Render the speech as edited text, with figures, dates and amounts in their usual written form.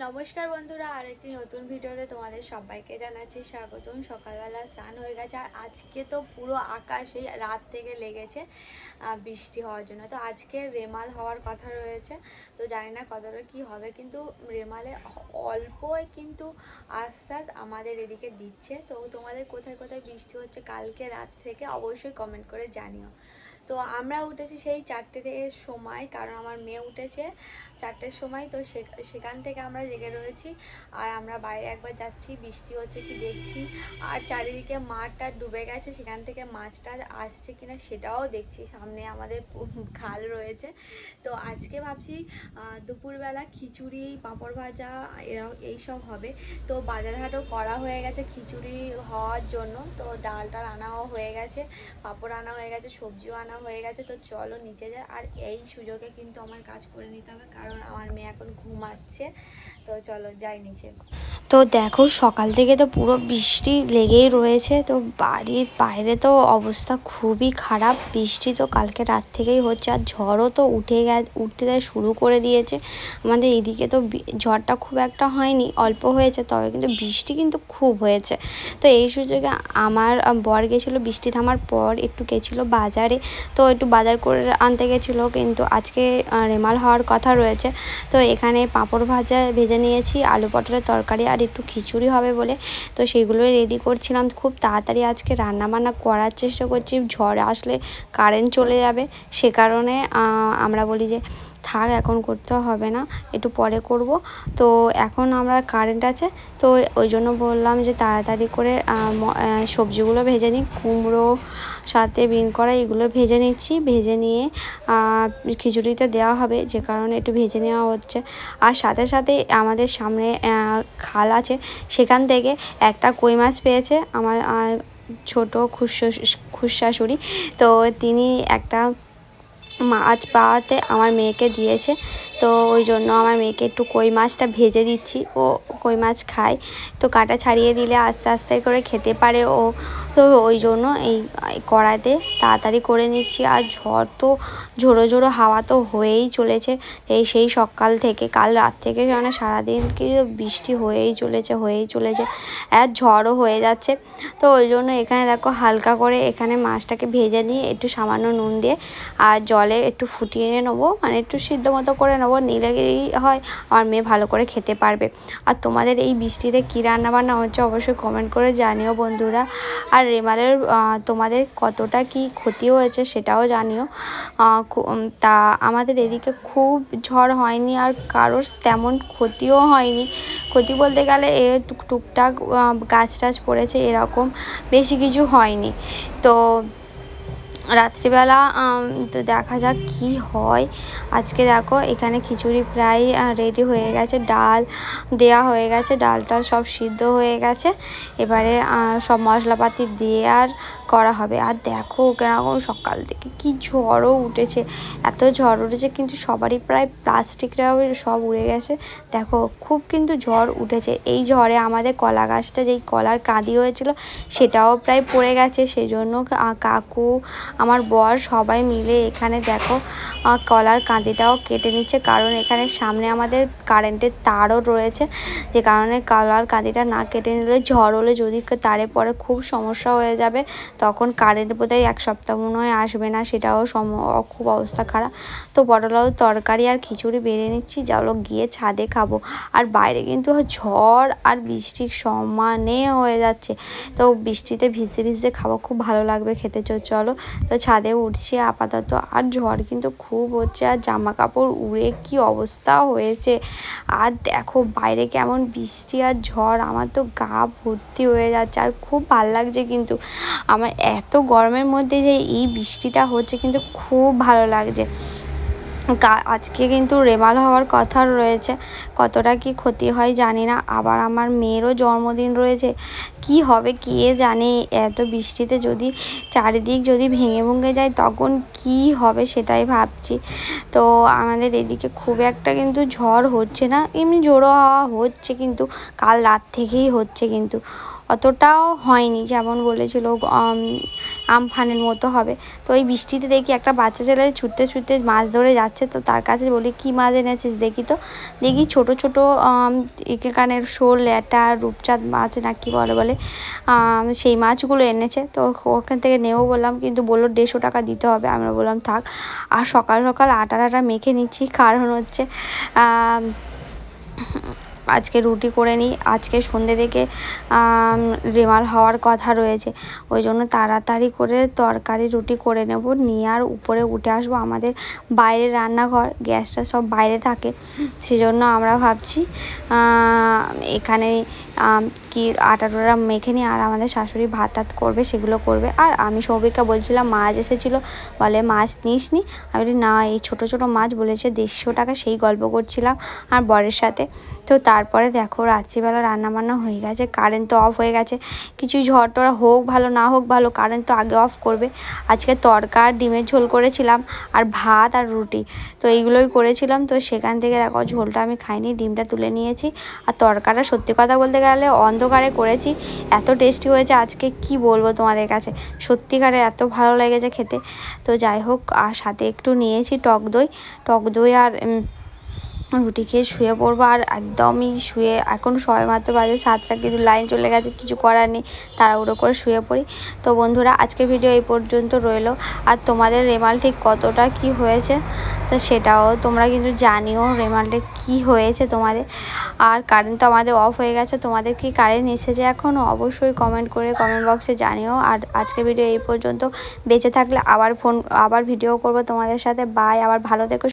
নমস্কার বন্ধুরা, আরেকটি নতুন ভিডিওতে তোমাদের সবাইকে জানাচ্ছি স্বাগতম। সকালবেলা স্নান হয়ে গেছে আর আজকে তো পুরো আকাশে রাত থেকে লেগেছে বৃষ্টি হওয়ার জন্য। তো আজকে রেমাল হওয়ার কথা রয়েছে, তো জানি না কতটা কি হবে, কিন্তু রেমালে অল্পই কিন্তু আশ্বাস আমাদের এদিকে দিচ্ছে। তো তোমাদের কোথায় কোথায় বৃষ্টি হচ্ছে কালকে রাত থেকে অবশ্যই কমেন্ট করে জানিও। তো আমরা উঠেছি সেই 4টের সময়, কারণ আমার মেয়ে উঠেছে 4টের সময়। তো সেখান থেকে আমরা জেগে রয়েছি আর আমরা বাইরে একবার যাচ্ছি বৃষ্টি হচ্ছে কি দেখছি, আর চারিদিকে মাঠটা ডুবে গেছে, সেখান থেকে মাছটা আসছে কিনা সেটাও দেখছি। সামনে আমাদের খাল রয়েছে। তো আজকে ভাবছি দুপুরবেলা খিচুড়ি, পাঁপড় ভাজা এইসব হবে। তো বাজার হাটও করা হয়ে গেছে খিচুড়ি হওয়ার জন্য। তো ডাল আনাও হয়ে গেছে, পাঁপড় আনা হয়ে গেছে, সবজিও আনা হয়ে গেছে। তো চলো নিচে যাই, আর এই সুযোগে কিন্তু আমার কাজ করে নিতে হবে, কারণ আমার মেয়ে এখন ঘুমাচ্ছে। তো চলো যাই নিচে। তো দেখো সকাল থেকে তো পুরো বৃষ্টি লেগেই রয়েছে। তো বাড়ির বাইরে তো অবস্থা খুবই খারাপ। বৃষ্টি তো কালকে রাত থেকেই হচ্ছে, আর ঝড়ও তো উঠতে শুরু করে দিয়েছে। আমাদের এদিকে তো ঝড়টা খুব একটা হয়নি, অল্প হয়েছে, তবে কিন্তু বৃষ্টি কিন্তু খুব হয়েছে। তো এই সুযোগে আমার বর গেছিলো বৃষ্টি থামার পর, একটু গেছিলো বাজারে। তো একটু বাজার করে আনতে গেছিলো, কিন্তু আজকে রেমাল হওয়ার কথা রয়েছে। তো এখানে পাঁপড় ভেজে নিয়েছি, আলু পটলের তরকারি আর একটু খিচুড়ি হবে বলে, তো সেইগুলো রেডি করছিলাম। খুব তাড়াতাড়ি আজকে রান্নাবান্না করার চেষ্টা করছি, ঝড় আসলে কারেন্ট চলে যাবে, সে কারণে আমরা বলি যে থাক, এখন করতে হবে না, একটু পরে করব। তো এখন আমরা কারেন্ট আছে, তো ওই জন্য বললাম যে তাড়াতাড়ি করে সবজিগুলো ভেজে নিই। কুমড়ো, সাথে বিন কড়াই এগুলো ভেজে নিচ্ছি। ভেজে নিয়ে খিচুড়িতে দেওয়া হবে, যে কারণে একটু ভেজে নেওয়া হচ্ছে। আর সাথে সাথে আমাদের সামনে খাল আছে, সেখান থেকে একটা কই মাছ পেয়েছে আমার ছোটো খুশাশুড়ি। তো তিনি একটা মাছ পাওয়াতে আমার মেয়েকে দিয়েছে। তো ওই জন্য আমার মেয়েকে একটু কই মাছটা ভেজে দিচ্ছি, ও কই মাছ খায়। তো কাঁটা ছাড়িয়ে দিলে আস্তে আস্তে করে খেতে পারে ও। তো ওই জন্য এই কড়াইতে তাড়াতাড়ি করে নিচ্ছি। আর ঝড় তো ঝোড়ো ঝোড়ো হাওয়া তো হয়েই চলেছে সেই সকাল থেকে, কাল রাত থেকে মানে সারাদিন কি বৃষ্টি হয়েই চলেছে আর ঝড়ও হয়ে যাচ্ছে। তো ওই জন্য এখানে দেখো হালকা করে এখানে মাছটাকে ভেজে নিয়ে একটু সামান্য নুন দিয়ে আর জলে একটু ফুটিয়ে নেবো, মানে একটু সিদ্ধ মতো করে নেবো, নিলেই হয় আমার মেয়ে ভালো করে খেতে পারবে। আর তোমাদের এই বৃষ্টিতে কী রান্নাবান্না হচ্ছে অবশ্যই কমেন্ট করে জানিও বন্ধুরা। আর রেমালের তোমাদের কতটা কি ক্ষতি হয়েছে সেটাও জানিও। তা আমাদের এদিকে খুব ঝড় হয়নি, আর কারোর তেমন ক্ষতিও হয়নি। ক্ষতি বলতে গেলে টুকটাক গাছ টাছ পড়েছে, এরকম বেশি কিছু হয়নি। তো রাত্রিবেলা তো দেখা যাক কি হয়। আজকে দেখো এখানে খিচুড়ি প্রায় রেডি হয়ে গেছে, ডাল দেয়া হয়ে গেছে, ডালটা সব সিদ্ধ হয়ে গেছে। এবারে সব মশলাপাতি দিয়ে আর করা হবে। আর দেখো কেরকম সকাল থেকে কি ঝড়ও উঠেছে, এত ঝড় উঠেছে, কিন্তু সবারই প্রায় প্লাস্টিকটাও সব উড়ে গেছে। দেখো খুব কিন্তু ঝড় উঠেছে। এই ঝড়ে আমাদের কলা গাছটা, যেই কলার কাঁদি হয়েছিল, সেটাও প্রায় পড়ে গেছে। সেজন্য কাকু, আমার বর সবাই মিলে এখানে দেখো কলার কাঁদিটাও কেটে নিচ্ছে, কারণ এখানে সামনে আমাদের কারেন্টের তারও রয়েছে, যে কারণে কলার কাঁদিটা না কেটে নিলে ঝড় হলে যদি তারে পরে খুব সমস্যা হয়ে যাবে, তখন কারেন্ট বোধহয় 1 সপ্তাহ মনে হয় আসবে না, সেটাও খুব অবস্থা খারাপ। তো পটল আলুর তরকারি আর খিচুড়ি বেড়ে নিচ্ছি, যাওয়া গিয়ে ছাদে খাবো। আর বাইরে কিন্তু ঝড় আর বৃষ্টির সমানে হয়ে যাচ্ছে, তো বৃষ্টিতে ভিজতে ভিজতে খাবো, খুব ভালো লাগবে খেতে। চলো তো ছাদে উঠছি আপাতত। আর ঝড় কিন্তু খুব হচ্ছে, আর জামা কাপড় উড়ে কি অবস্থা হয়েছে। আর দেখো বাইরে কেমন বৃষ্টি আর ঝড়, আমার তো গা ভর্তি হয়ে যাচ্ছে। আর খুব ভাল লাগছে কিন্তু আমার এত গরমের মধ্যে যে এই বৃষ্টিটা হচ্ছে, কিন্তু খুব ভালো লাগছে। আজকে কিন্তু রেমাল হওয়ার কথা রয়েছে, কতটা কি ক্ষতি হয় জানি না। আবার আমার মেয়েরও জন্মদিন রয়েছে, কি হবে কে জানে। এত বৃষ্টিতে যদি চারিদিক যদি ভেঙে যায় তখন কি হবে সেটাই ভাবছি। তো আমাদের এদিকে খুব একটা কিন্তু ঝড় হচ্ছে না, এমনি জোড়ো হাওয়া হচ্ছে, কিন্তু কাল রাত থেকেই হচ্ছে। কিন্তু অতটাও হয়নি যেমন বলেছিল আমফানের মতো হবে। তো এই বৃষ্টিতে দেখি একটা বাচ্চা ছেলে ছুটতে ছুটতে মাছ ধরে যাচ্ছে, তো তার কাছে বলি কী মাছ এনেছিস দেখি, তো দেখি ছোটো ছোটো এখানের শোল, ল্যাটা, রূপচাঁদ মাছ না কি বলে সেই মাছগুলো এনেছে। তো ওখান থেকে নেবো বললাম, কিন্তু বললো 150 টাকা দিতে হবে। আমরা বললাম থাক। আর সকাল সকাল আটা মেখে নিচ্ছি, কারণ হচ্ছে আজকে রুটি করে নিই, আজকে সন্ধ্যে থেকে রেমাল হওয়ার কথা রয়েছে, ওই জন্য তাড়াতাড়ি করে তরকারি রুটি করে নেব, নিয়ে আর উপরে উঠে আসবো। আমাদের বাইরে রান্নাঘর, গ্যাসটা সব বাইরে থাকে, সেজন্য আমরা ভাবছি এখানে কি আটা মেখে নিই, আর আমাদের শাশুড়ি ভাত করবে, সেগুলো করবে। আর আমি সৌভিককে বলছিলাম মাছ এসেছিলো, বলে মাছ নিস নি, আমি বলি না এই ছোটো ছোটো মাছ বলেছে 150 টাকা, সেই গল্প করছিলাম আর বরের সাথে। তো তারপরে দেখো রাত্রিবেলা রান্নাবান্না হয়ে গেছে, কারেন্ট তো অফ হয়ে গেছে। কিছু ঝড় টড়া হোক ভালো না হোক ভালো, কারেন্ট তো আগে অফ করবে। আজকে তরকা ডিমের ঝোল করেছিলাম আর ভাত আর রুটি, তো এইগুলোই করেছিলাম। তো সেখান থেকে দেখো ঝোলটা আমি খাইনি, ডিমটা তুলে নিয়েছি। আর তরকাটা সত্যি কথা বলতে গেলে অন্ধকারে করেছি, এত টেস্টি হয়েছে আজকে কি বলবো তোমাদের কাছে, সত্যিকারে এত ভালো লেগেছে খেতে। তো যাই হোক, আর সাথে একটু নিয়েছি টক দই আর রুটি খেয়ে শুয়ে পড়বো। আর একদমই শুয়ে, এখন সবাই মাত্র বাজে 7টা, কিন্তু লাইন চলে গেছে, কিছু করার নেই, তাড়াহুড়ো করে শুয়ে পড়ি। তো বন্ধুরা আজকের ভিডিও এই পর্যন্ত রইলো। আর তোমাদের রেমাল ঠিক কতটা কি হয়েছে তো সেটাও তোমরা কিন্তু জানিও, রেমালটা কি হয়েছে তোমাদের। আর কারেন্ট তো আমাদের অফ হয়ে গেছে, তোমাদের কি কারেন্ট এসেছে এখনও অবশ্যই কমেন্ট বক্সে জানিও। আর আজকের ভিডিও এই পর্যন্ত, বেঁচে থাকলে আবার ভিডিও করব তোমাদের সাথে। বাই, আবার ভালো থেকো।